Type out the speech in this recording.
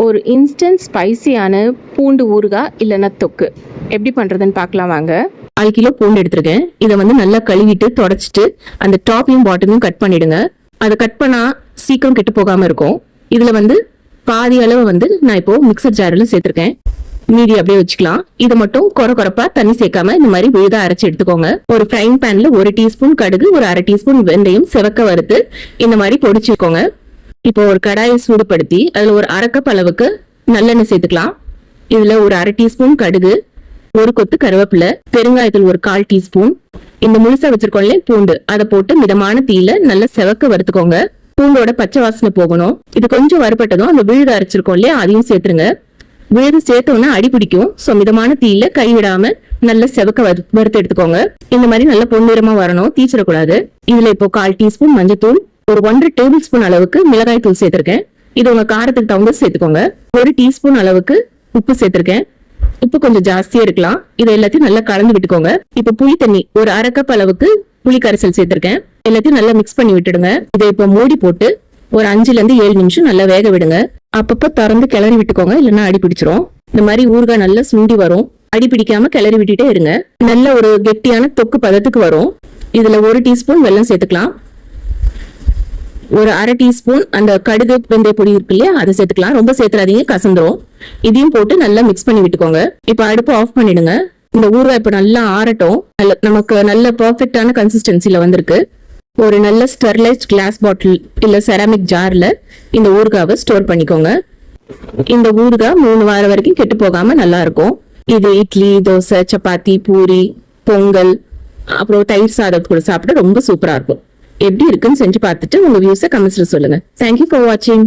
ஒரு இன்ஸ்டன்ட் ஸ்பைசியான பூண்டு ஊறுகாய் இல்லைன்னா தொக்கு எப்படி பண்ணுறதுன்னு பார்க்கலாம் வாங்க. 1/4 கிலோ பூண்டு எடுத்திருக்கேன். இதை நல்லா கழுவிட்டு தொடச்சிட்டு அந்த டாப்பையும் பாட்டமையும் கட் பண்ணிடுங்க. அதை கட் பண்ணா சீக்கிரம் கெட்டு போகாம இருக்கும். இதுல பாதி அளவு நான் இப்போ மிக்சர் ஜாரில் சேர்த்திருக்கேன். மீதி அப்படியே வச்சுக்கலாம். இதை மட்டும் கொரப்பா தண்ணி சேர்க்காம இந்த மாதிரி விழுதா அரைச்சு எடுத்துக்கோங்க. ஒரு ஃப்ரைங் பேன்ல 1 டீஸ்பூன் கடுகு, ஒரு 1/2 டீஸ்பூன் வெந்தயம் செவக்க வறுத்து இந்த மாதிரி பொடிச்சுக்கோங்க. இப்போ ஒரு கடாயை சூடுபடுத்தி அதுல ஒரு 1/2 கப் அளவுக்கு நல்லெண்ணெய் சேர்த்துக்கலாம். இதுல ஒரு 1/2 டீஸ்பூன் கடுகு, ஒரு கொத்து கருவேப்பிலை, பெருங்காயத்தில் ஒரு 1/4 டீஸ்பூன், இந்த முழுசா வச்சிருக்கோம்ல பூண்டு அதை போட்டு மிதமான தீயில நல்லா செவக்க வறுத்துக்கோங்க. பூண்டோட பச்சை வாசனை போகணும். இது கொஞ்சம் வறுபட்டதும் அந்த விழுது அரைச்சிருக்கோம் இல்லையா அதையும் சேர்த்துருங்க. விழுது சேர்த்தோன்னா அடி பிடிக்கும். சோ மிதமான தீயில கைவிடாம நல்லா செவக்க வறுத்து எடுத்துக்கோங்க. இந்த மாதிரி நல்லா பொன்னிறமா வரணும், தீச்சிடக்கூடாது. இதுல இப்போ 1/4 டீஸ்பூன் மஞ்சத்தூள், ஒரு 1/2 டேபிள் ஸ்பூன் அளவுக்கு மிளகாய் தூள் சேர்த்திருக்கேன். இது உங்க காரத்துக்கு தகுந்த சேர்த்துக்கோங்க. 1 டீஸ்பூன் அளவுக்கு உப்பு சேர்த்திருக்கேன். உப்பு கொஞ்சம் ஜாஸ்தியா இருக்கலாம். இதை எல்லாத்தையும் நல்லா கலந்து விட்டுக்கோங்க. இப்ப புளி தண்ணி ஒரு 1/2 கப் அளவுக்கு புளி கரைசல் சேர்த்திருக்கேன். எல்லாத்தையும் நல்லா மிக்ஸ் பண்ணி விட்டுடுங்க. இதை இப்போ மூடி போட்டு ஒரு 5 to 7 நிமிஷம் நல்லா வேக விடுங்க. அப்பப்போ திறந்து கிளறி விட்டுக்கோங்க, இல்லைன்னா அடி பிடிச்சிரும். இந்த மாதிரி ஊறுகாய் நல்லா சுண்டி வரும். அடி பிடிக்காம கிளறி விட்டுட்டே இருங்க. நல்ல ஒரு கெட்டியான தொக்கு பதத்துக்கு வரும். இதுல 1 டீஸ்பூன் வெல்லம் சேர்த்துக்கலாம். ஒரு 1/2 டீஸ்பூன் அந்த கடுகு வெந்தய பொடி இருக்கு இல்லையா அதை சேர்த்துக்கலாம். ரொம்ப சேர்த்துறாதீங்க, கசந்துரும். இதையும் போட்டு நல்லா மிக்ஸ் பண்ணி விட்டுக்கோங்க. இப்ப அடுப்பு ஆஃப் பண்ணிடுங்க. இந்த ஊறுகாய் இப்ப நல்லா ஆறட்டும். நமக்கு நல்ல பெர்ஃபெக்டான கன்சிஸ்டன்சில வந்திருக்கு. ஒரு நல்ல ஸ்டெர்லைஸ்ட் கிளாஸ் பாட்டில் இல்ல செராமிக் ஜார்ல இந்த ஊறுகாவை ஸ்டோர் பண்ணிக்கோங்க. இந்த ஊறுகாய் 3 வாரம் வரைக்கும் கெட்டு போகாம நல்லா இருக்கும். இது இட்லி, தோசை, சப்பாத்தி, பூரி, பொங்கல், அப்புறம் தயிர் சாதம் கூட சாப்பிட ரொம்ப சூப்பரா இருக்கும். எப்படி இருக்குன்னு செஞ்சு பார்த்துட்டு உங்க வியூஸை கமெண்ட்ஸ்ல சொல்லுங்க. தேங்க்யூ ஃபார் வாட்சிங்.